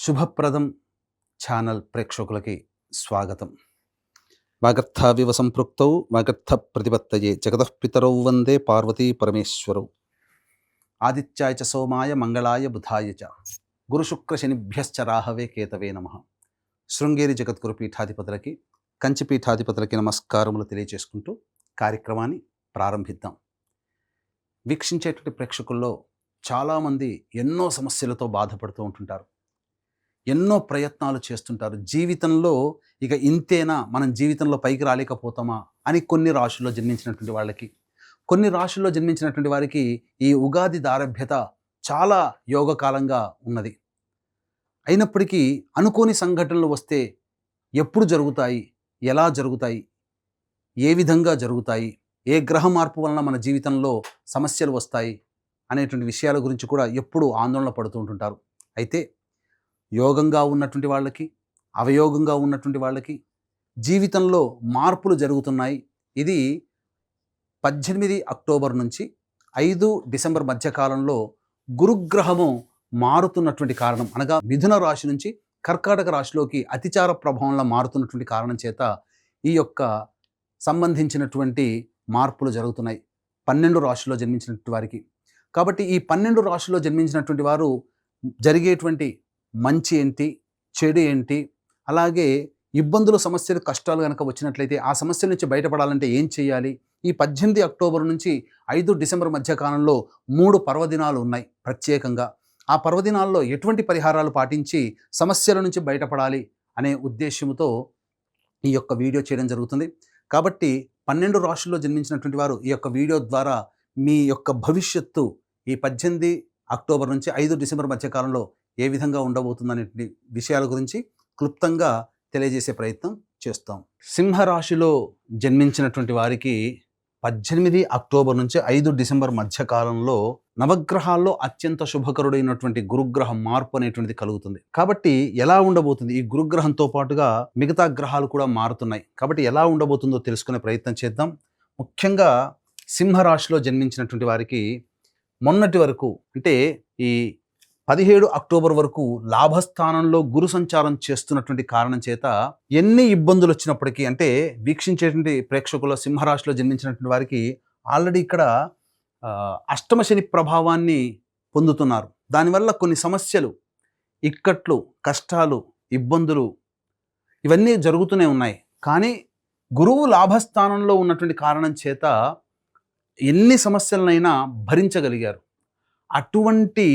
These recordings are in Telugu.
శుభప్రదం ఛానల్ ప్రేక్షకులకి స్వాగతం. వాగర్థావివ సంపృక్తౌ వాగర్థ ప్రతిపత్తయే జగతఃపితరౌ వందే పార్వతీ పరమేశ్వరౌ. ఆదిత్యాయ చ సోమాయ మంగళాయ బుధాయ చ గురుశుక్ర శనిభ్యశ్చ రాహవే కేతవే నమః. శృంగేరి జగద్గురు పీఠాధిపతులకి, కంచి పీఠాధిపతులకి నమస్కారములు తెలియజేసుకుంటూ కార్యక్రమాన్ని ప్రారంభిద్దాం. వీక్షించేటువంటి ప్రేక్షకుల్లో చాలామంది ఎన్నో సమస్యలతో బాధపడుతూ ఉంటుంటారు. ఎన్నో ప్రయత్నాలు చేస్తుంటారు. జీవితంలో ఇక ఇంతేనా, మనం జీవితంలో పైకి రాలేకపోతామా అని కొన్ని రాశుల్లో జన్మించినటువంటి వారికి ఈ ఉగాది దారభ్యత చాలా యోగకాలంగా ఉన్నది. అయినప్పటికీ అనుకోని సంఘటనలు వస్తే ఎప్పుడు జరుగుతాయి, ఎలా జరుగుతాయి, ఏ విధంగా జరుగుతాయి, ఏ గ్రహ మార్పు వలన మన జీవితంలో సమస్యలు వస్తాయి అనేటువంటి విషయాల గురించి కూడా ఎప్పుడూ ఆందోళన పడుతూ ఉంటుంటారు. అయితే యోగంగా ఉన్నటువంటి వాళ్ళకి, అవయోగంగా ఉన్నటువంటి వాళ్ళకి జీవితంలో మార్పులు జరుగుతున్నాయి. ఇది 18 అక్టోబర్ నుంచి 5 డిసెంబర్ మధ్యకాలంలో గురుగ్రహము మారుతున్నటువంటి కారణం, అనగా మిథున రాశి నుంచి కర్కాటక రాశిలోకి అతిచార ప్రభావంలో మారుతున్నటువంటి కారణం చేత ఈ యొక్క సంబంధించినటువంటి మార్పులు జరుగుతున్నాయి 12 రాశుల్లో జన్మించినటువంటి వారికి. కాబట్టి ఈ 12 రాశుల్లో జన్మించినటువంటి వారు జరిగేటువంటి మంచి ఏంటి, చెడు ఏంటి, అలాగే ఇబ్బందులు, సమస్యలు, కష్టాలు కనుక వచ్చినట్లయితే ఆ సమస్యల నుంచి బయటపడాలంటే ఏం చేయాలి, ఈ 18 అక్టోబర్ నుంచి 5 డిసెంబర్ మధ్యకాలంలో 3 పర్వదినాలు ఉన్నాయి ప్రత్యేకంగా. ఆ పర్వదినాల్లో ఎటువంటి పరిహారాలు పాటించి సమస్యల నుంచి బయటపడాలి అనే ఉద్దేశంతో ఈ యొక్క వీడియో చేయడం జరుగుతుంది. కాబట్టి 12 రాశుల్లో జన్మించినటువంటి వారు ఈ యొక్క వీడియో ద్వారా మీ యొక్క భవిష్యత్తు ఈ 18 అక్టోబర్ నుంచి 5 డిసెంబర్ మధ్యకాలంలో ఏ విధంగా ఉండబోతుందనే విషయాల గురించి క్లుప్తంగా తెలియజేసే ప్రయత్నం చేస్తాం. సింహరాశిలో జన్మించినటువంటి వారికి 18 అక్టోబర్ నుంచి 5 డిసెంబర్ మధ్యకాలంలో నవగ్రహాల్లో అత్యంత శుభకరుడైనటువంటి గురుగ్రహ మార్పు అనేటువంటిది కలుగుతుంది. కాబట్టి ఎలా ఉండబోతుంది, ఈ గురుగ్రహంతో పాటుగా మిగతా గ్రహాలు కూడా మారుతున్నాయి. కాబట్టి ఎలా ఉండబోతుందో తెలుసుకునే ప్రయత్నం చేద్దాం. ముఖ్యంగా సింహరాశిలో జన్మించినటువంటి వారికి మొన్నటి వరకు, అంటే ఈ 17 అక్టోబర్ వరకు లాభస్థానంలో గురు సంచారం చేస్తున్నటువంటి కారణం చేత ఎన్ని ఇబ్బందులు వచ్చినప్పటికీ, అంటే వీక్షించేటువంటి ప్రేక్షకుల సింహరాశిలో జన్మించినటువంటి వారికి ఆల్రెడీ ఇక్కడ అష్టమ శని ప్రభావాన్ని పొందుతున్నారు. దానివల్ల కొన్ని సమస్యలు, ఇక్కట్లు, కష్టాలు, ఇబ్బందులు ఇవన్నీ జరుగుతూనే ఉన్నాయి. కానీ గురువు లాభస్థానంలో ఉన్నటువంటి కారణం చేత ఎన్ని సమస్యలనైనా భరించగలిగారు. అటువంటి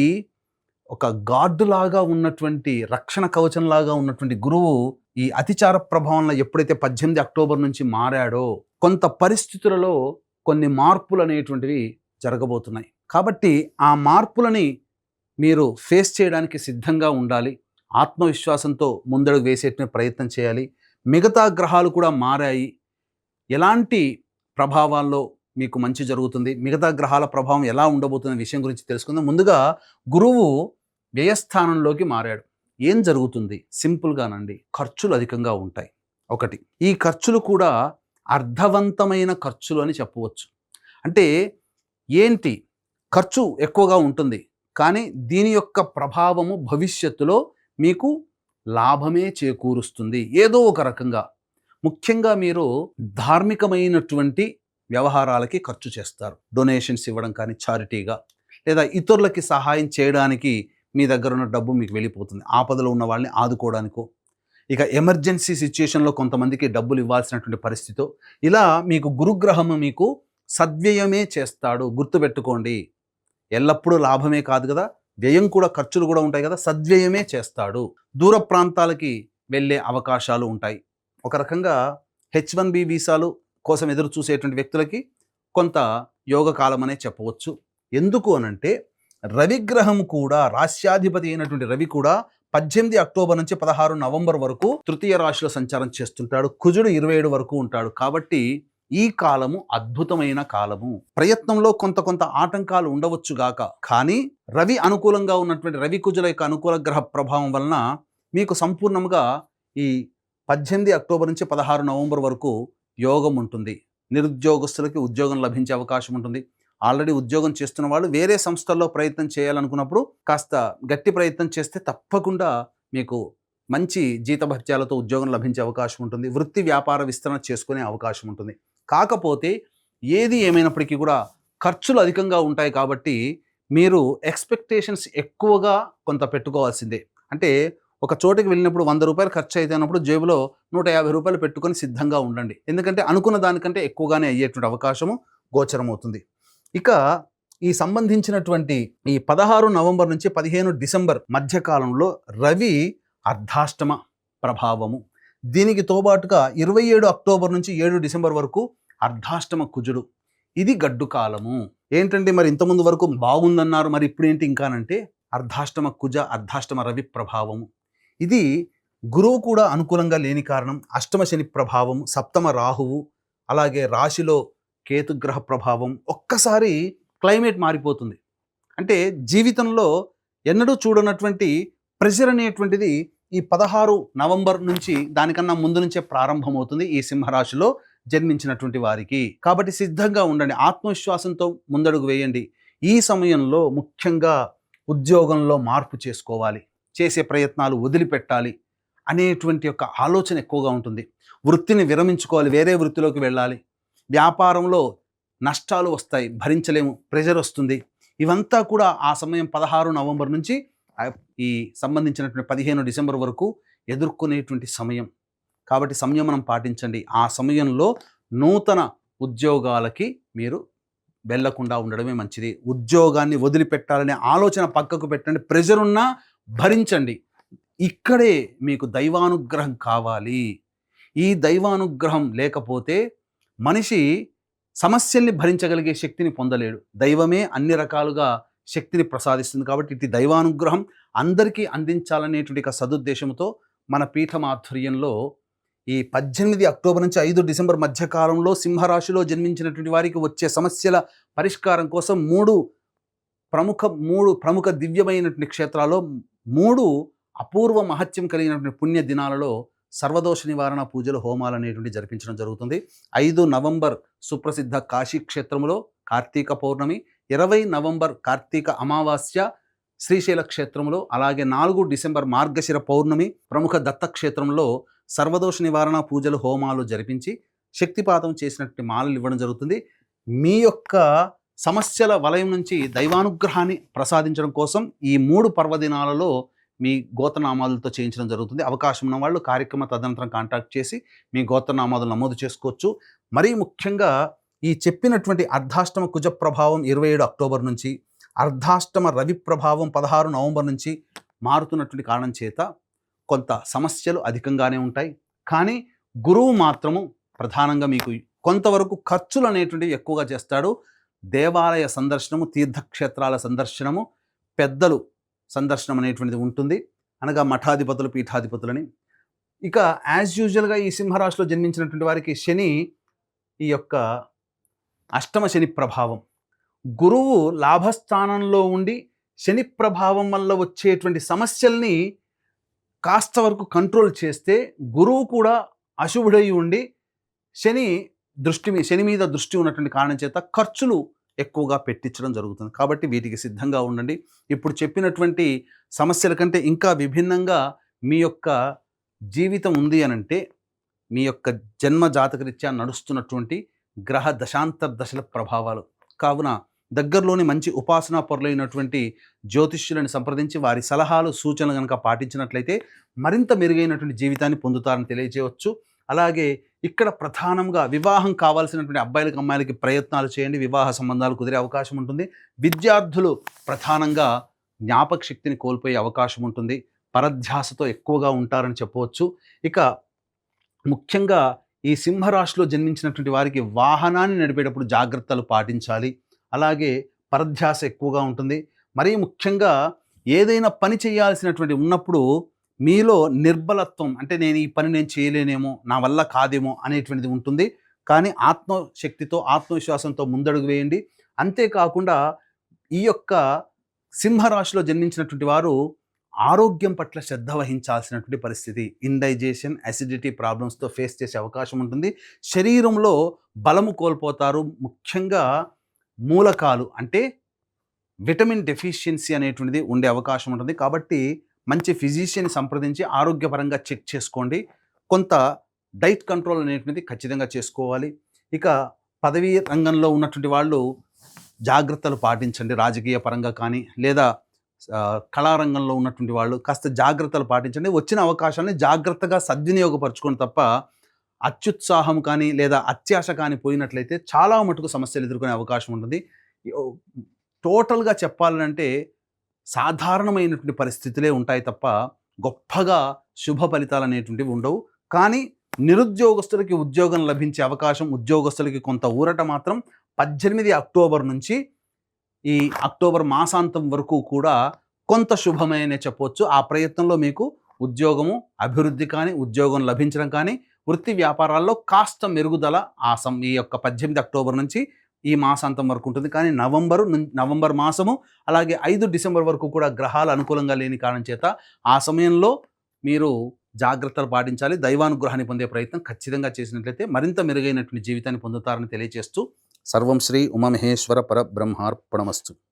ఒక గార్డులాగా ఉన్నటువంటి, రక్షణ కవచంలాగా ఉన్నటువంటి గురువు ఈ అతిచార ప్రభావంలో ఎప్పుడైతే 18 అక్టోబర్ నుంచి మారాడో కొంత పరిస్థితులలో కొన్ని మార్పులు అనేటువంటివి జరగబోతున్నాయి. కాబట్టి ఆ మార్పులని మీరు ఫేస్ చేయడానికి సిద్ధంగా ఉండాలి. ఆత్మవిశ్వాసంతో ముందడుగు వేసేటువంటి ప్రయత్నం చేయాలి. మిగతా గ్రహాలు కూడా మారాయి, ఎలాంటి ప్రభావాల్లో మీకు మంచి జరుగుతుంది, మిగతా గ్రహాల ప్రభావం ఎలా ఉండబోతున్న విషయం గురించి తెలుసుకుందాం. ముందుగా గురువు వ్యయస్థానంలోకి మారాడు. ఏం జరుగుతుంది? సింపుల్గానండి, ఖర్చులు అధికంగా ఉంటాయి. ఒకటి, ఈ ఖర్చులు కూడా అర్థవంతమైన ఖర్చులు అని చెప్పవచ్చు. అంటే ఏంటి, ఖర్చు ఎక్కువగా ఉంటుంది, కానీ దీని యొక్క ప్రభావము భవిష్యత్తులో మీకు లాభమే చేకూరుస్తుంది ఏదో ఒక రకంగా. ముఖ్యంగా మీరు ధార్మికమైనటువంటి వ్యవహారాలకి ఖర్చు చేస్తారు. డొనేషన్స్ ఇవ్వడం కానీ, చారిటీగా, లేదా ఇతరులకి సహాయం చేయడానికి మీ దగ్గర ఉన్న డబ్బు మీకు వెళ్ళిపోతుంది. ఆపదలో ఉన్న వాళ్ళని ఆదుకోవడానికో, ఇక ఎమర్జెన్సీ సిచ్యుయేషన్లో కొంతమందికి డబ్బులు ఇవ్వాల్సినటువంటి పరిస్థితి, ఇలా మీకు గురుగ్రహము మీకు సద్వ్యయమే చేస్తాడు. గుర్తుపెట్టుకోండి, ఎల్లప్పుడూ లాభమే కాదు కదా, వ్యయం కూడా, ఖర్చులు కూడా ఉంటాయి కదా, సద్వ్యయమే చేస్తాడు. దూర ప్రాంతాలకి వెళ్ళే అవకాశాలు ఉంటాయి. ఒక రకంగా H1B వీసాలు కోసం ఎదురు చూసేటువంటి వ్యక్తులకి కొంత యోగకాలం అనే చెప్పవచ్చు. ఎందుకు అనంటే రవిగ్రహం కూడా, రాశ్యాధిపతి అయినటువంటి రవి కూడా 18 అక్టోబర్ నుంచి 16 నవంబర్ వరకు తృతీయ రాశిలో సంచారం చేస్తుంటాడు. కుజుడు 27 వరకు ఉంటాడు. కాబట్టి ఈ కాలము అద్భుతమైన కాలము. ప్రయత్నంలో కొంత ఆటంకాలు ఉండవచ్చుగాక, కానీ రవి అనుకూలంగా ఉన్నటువంటి, రవి కుజుల యొక్క అనుకూల గ్రహ ప్రభావం వలన మీకు సంపూర్ణంగా ఈ 18 అక్టోబర్ నుంచి 16 నవంబర్ వరకు యోగం ఉంటుంది. నిరుద్యోగస్తులకి ఉద్యోగం లభించే అవకాశం ఉంటుంది. ఆల్రెడీ ఉద్యోగం చేస్తున్న వాళ్ళు వేరే సంస్థల్లో ప్రయత్నం చేయాలనుకున్నప్పుడు కాస్త గట్టి ప్రయత్నం చేస్తే తప్పకుండా మీకు మంచి జీతభత్యాలతో ఉద్యోగం లభించే అవకాశం ఉంటుంది. వృత్తి వ్యాపార విస్తరణ చేసుకునే అవకాశం ఉంటుంది. కాకపోతే ఏది ఏమైనప్పటికీ కూడా ఖర్చులు అధికంగా ఉంటాయి కాబట్టి మీరు ఎక్స్‌పెక్టేషన్స్ ఎక్కువగా కొంత పెట్టుకోవాల్సిందే. అంటే ఒక చోటికి వెళ్ళినప్పుడు రూ. 100 ఖర్చు అయితేనప్పుడు జేబులో రూ. 150 పెట్టుకొని సిద్ధంగా ఉండండి. ఎందుకంటే అనుకున్న దానికంటే ఎక్కువగానే అయ్యేటువంటి అవకాశము గోచరమవుతుంది. ఇక ఈ సంబంధించినటువంటి ఈ 16 నవంబర్ నుంచి 15 డిసెంబర్ మధ్య కాలంలో రవి అర్ధాష్టమ ప్రభావము. దీనికి తోబాటుగా 27 అక్టోబర్ నుంచి 7 డిసెంబర్ వరకు అర్ధాష్టమ కుజుడు. ఇది గడ్డు కాలము. ఏంటంటే మరి ఇంతకుముందు వరకు బాగుందన్నారు, మరి ఇప్పుడు ఏంటి ఇంకానంటే అర్ధాష్టమ కుజ అర్ధాష్టమ రవి ప్రభావము. ఇది గురువు కూడా అనుకూలంగా లేని కారణం, అష్టమ శని ప్రభావం, సప్తమ రాహువు, అలాగే రాశిలో కేతుగ్రహ ప్రభావం. ఒక్కసారి క్లైమేట్ మారిపోతుంది. అంటే జీవితంలో ఎన్నడూ చూడనటువంటి ప్రెషర్ అనేటువంటిది ఈ 16 నవంబర్ నుంచి దానికన్నా ముందు నుంచే ప్రారంభమవుతుంది ఈ సింహరాశిలో జన్మించినటువంటి వారికి. కాబట్టి సిద్ధంగా ఉండండి, ఆత్మవిశ్వాసంతో ముందడుగు వేయండి. ఈ సమయంలో ముఖ్యంగా ఉద్యోగంలో మార్పు చేసుకోవాలి, చేసే ప్రయత్నాలు వదిలిపెట్టాలి అనేటువంటి యొక్క ఆలోచన ఎక్కువగా ఉంటుంది. వృత్తిని విరమించుకోవాలి, వేరే వృత్తిలోకి వెళ్ళాలి. వ్యాపారంలో నష్టాలు వస్తాయి, భరించలేము, ప్రెషర్ వస్తుంది. ఇవంతా కూడా ఆ సమయం 16 నవంబర్ నుంచి ఈ సంబంధించినటువంటి 15 డిసెంబర్ వరకు ఎదుర్కొనేటువంటి సమయం. కాబట్టి సంయమనం పాటించండి. ఆ సమయంలో నూతన ఉద్యోగాలకి మీరు వెళ్ళకుండా ఉండడమే మంచిది. ఉద్యోగాన్ని వదిలిపెట్టాలనే ఆలోచన పక్కకు పెట్టండి. ప్రెషర్ ఉన్నా భరించండి. ఇక్కడే మీకు దైవానుగ్రహం కావాలి. ఈ దైవానుగ్రహం లేకపోతే మనిషి సమస్యల్ని భరించగలిగే శక్తిని పొందలేడు. దైవమే అన్ని రకాలుగా శక్తిని ప్రసాదిస్తుంది. కాబట్టి ఇటు దైవానుగ్రహం అందరికీ అందించాలనేటువంటి ఒక సదుద్దేశంతో మన పీఠం ఆధ్వర్యంలో ఈ 18 అక్టోబర్ నుంచి 5 డిసెంబర్ మధ్య కాలంలో సింహరాశిలో జన్మించినటువంటి వారికి వచ్చే సమస్యల పరిష్కారం కోసం మూడు ప్రముఖ దివ్యమైనటువంటి క్షేత్రాల్లో 3 అపూర్వ మహత్యం కలిగినటువంటి పుణ్య దినాలలో సర్వదోష నివారణ పూజలు, హోమాలు అనేటువంటి జరిపించడం జరుగుతుంది. 5 నవంబర్ సుప్రసిద్ధ కాశీ క్షేత్రంలో కార్తీక పౌర్ణమి, 20 నవంబర్ కార్తీక అమావాస్య శ్రీశైల క్షేత్రంలో, అలాగే 4 డిసెంబర్ మార్గశిర పౌర్ణమి ప్రముఖ దత్తక్షేత్రంలో సర్వదోష నివారణ పూజలు, హోమాలు జరిపించి శక్తిపాతం చేసినటువంటి మాలలు ఇవ్వడం జరుగుతుంది. మీ యొక్క సమస్యల వలయం నుంచి దైవానుగ్రహాన్ని ప్రసాదించడం కోసం ఈ 3 పర్వదినాలలో మీ గోత్రనామాలతో చేయించడం జరుగుతుంది. అవకాశం ఉన్న వాళ్ళు కార్యక్రమ తదనంతరం కాంటాక్ట్ చేసి మీ గోత్రనామాలు నమోదు చేసుకోవచ్చు. మరీ ముఖ్యంగా ఈ చెప్పినటువంటి అర్ధాష్టమ కుజ ప్రభావం 27 అక్టోబర్ నుంచి, అర్ధాష్టమ రవి ప్రభావం 16 నవంబర్ నుంచి మారుతున్నటువంటి కారణం చేత కొంత సమస్యలు అధికంగానే ఉంటాయి. కానీ గురువు మాత్రము ప్రధానంగా మీకు కొంతవరకు ఖర్చులు అనేటువంటివి ఎక్కువగా చేస్తాడు. దేవాలయ సందర్శనము, తీర్థక్షేత్రాల సందర్శనము, పెద్దలు సందర్శనం అనేటువంటిది ఉంటుంది, అనగా మఠాధిపతులు, పీఠాధిపతులని. ఇక యాజ్ యూజువల్గా ఈ సింహరాశిలో జన్మించినటువంటి వారికి శని ఈ యొక్క అష్టమ శని ప్రభావం. గురువు లాభస్థానంలో ఉండి శని ప్రభావం వల్ల వచ్చేటువంటి సమస్యల్ని కాస్త వరకు కంట్రోల్ చేస్తే, గురువు కూడా అశుభుడై ఉండి శని మీద దృష్టి ఉన్నటువంటి కారణం చేత ఖర్చులు ఎక్కువగా పెట్టించడం జరుగుతుంది. కాబట్టి వీటికి సిద్ధంగా ఉండండి. ఇప్పుడు చెప్పినటువంటి సమస్యల కంటే ఇంకా విభిన్నంగా మీ యొక్క జీవితం ఉంది అనంటే, మీ యొక్క జన్మ జాతకరీత్యా నడుస్తున్నటువంటి గ్రహ దశాంతర దశల ప్రభావాలు. కావున దగ్గరలోని మంచి ఉపాసనా పరులైనటువంటి జ్యోతిష్యులను సంప్రదించి వారి సలహాలు, సూచనలు కనుక పాటించినట్లయితే మరింత మెరుగైనటువంటి జీవితాన్ని పొందుతారని తెలియజేయవచ్చు. అలాగే ఇక్కడ ప్రధానంగా వివాహం కావాల్సినటువంటి అబ్బాయిలకి, అమ్మాయిలకి ప్రయత్నాలు చేయండి. వివాహ సంబంధాలు కుదిరే అవకాశం ఉంటుంది. విద్యార్థులు ప్రధానంగా జ్ఞాపక శక్తిని కోల్పోయే అవకాశం ఉంటుంది. పరధ్యాసతో ఎక్కువగా ఉంటారని చెప్పవచ్చు. ఇక ముఖ్యంగా ఈ సింహరాశిలో జన్మించినటువంటి వారికి వాహనాన్ని నడిపేటప్పుడు జాగ్రత్తలు పాటించాలి. అలాగే పరధ్యాస ఎక్కువగా ఉంటుంది. మరీ ముఖ్యంగా ఏదైనా పని చేయాల్సినటువంటి ఉన్నప్పుడు మీలో నిర్బలత్వం, అంటే నేను ఈ పని నేను చేయలేనేమో, నా వల్ల కాదేమో అనేటువంటిది ఉంటుంది. కానీ ఆత్మశక్తితో, ఆత్మవిశ్వాసంతో ముందడుగు వేయండి. అంతేకాకుండా ఈ యొక్క సింహరాశిలో జన్మించినటువంటి వారు ఆరోగ్యం పట్ల శ్రద్ధ వహించాల్సినటువంటి పరిస్థితి. ఇండైజెషన్, అసిడిటీ ప్రాబ్లమ్స్తో ఫేస్ చేసే అవకాశం ఉంటుంది. శరీరంలో బలము కోల్పోతారు. ముఖ్యంగా మూలకాలు అంటే విటమిన్ డెఫిషియన్సీ అనేటువంటిది ఉండే అవకాశం ఉంటుంది. కాబట్టి మంచి ఫిజిషియన్ సంప్రదించి ఆరోగ్యపరంగా చెక్ చేసుకోండి. కొంత డైట్ కంట్రోల్ అనేటువంటిది ఖచ్చితంగా చేసుకోవాలి. ఇక పదవీ రంగంలో ఉన్నటువంటి వాళ్ళు జాగ్రత్తలు పాటించండి. రాజకీయ పరంగా కానీ లేదా కళారంగంలో ఉన్నటువంటి వాళ్ళు కాస్త జాగ్రత్తలు పాటించండి. వచ్చిన అవకాశాన్ని జాగ్రత్తగా సద్వినియోగపరచుకోండి తప్ప అత్యుత్సాహం కానీ లేదా అత్యాశ కానీ పోయినట్లయితే చాలా మటుకు సమస్యలు ఎదుర్కొనే అవకాశం ఉంటుంది. టోటల్‌గా చెప్పాలంటే సాధారణమైనటువంటి పరిస్థితులే ఉంటాయి తప్ప గొప్పగా శుభ ఫలితాలనేటువంటివి ఉండవు. కానీ నిరుద్యోగస్తులకి ఉద్యోగం లభించే అవకాశం, ఉద్యోగస్తులకి కొంత ఊరట మాత్రం 18 అక్టోబర్ నుంచి ఈ అక్టోబర్ మాసాంతం వరకు కూడా కొంత శుభమే అనే చెప్పొచ్చు. ఆ ప్రయత్నంలో మీకు ఉద్యోగము అభివృద్ధి కానీ, ఉద్యోగం లభించడం కానీ, వృత్తి వ్యాపారాల్లో కాస్త మెరుగుదల ఈ యొక్క 18 అక్టోబర్ నుంచి ఈ మాసాంతం వరకు ఉంటుంది. కానీ నవంబర్ మాసము అలాగే 5 డిసెంబర్ వరకు కూడా గ్రహాలు అనుకూలంగా లేని కారణం చేత ఆ సమయంలో మీరు జాగ్రత్తలు పాటించాలి. దైవానుగ్రహాన్ని పొందే ప్రయత్నం ఖచ్చితంగా చేసినట్లయితే మరింత మెరుగైనటువంటి జీవితాన్ని పొందుతారని తెలియజేస్తూ సర్వం శ్రీ ఉమామహేశ్వర పరబ్రహ్మార్పణమస్తు.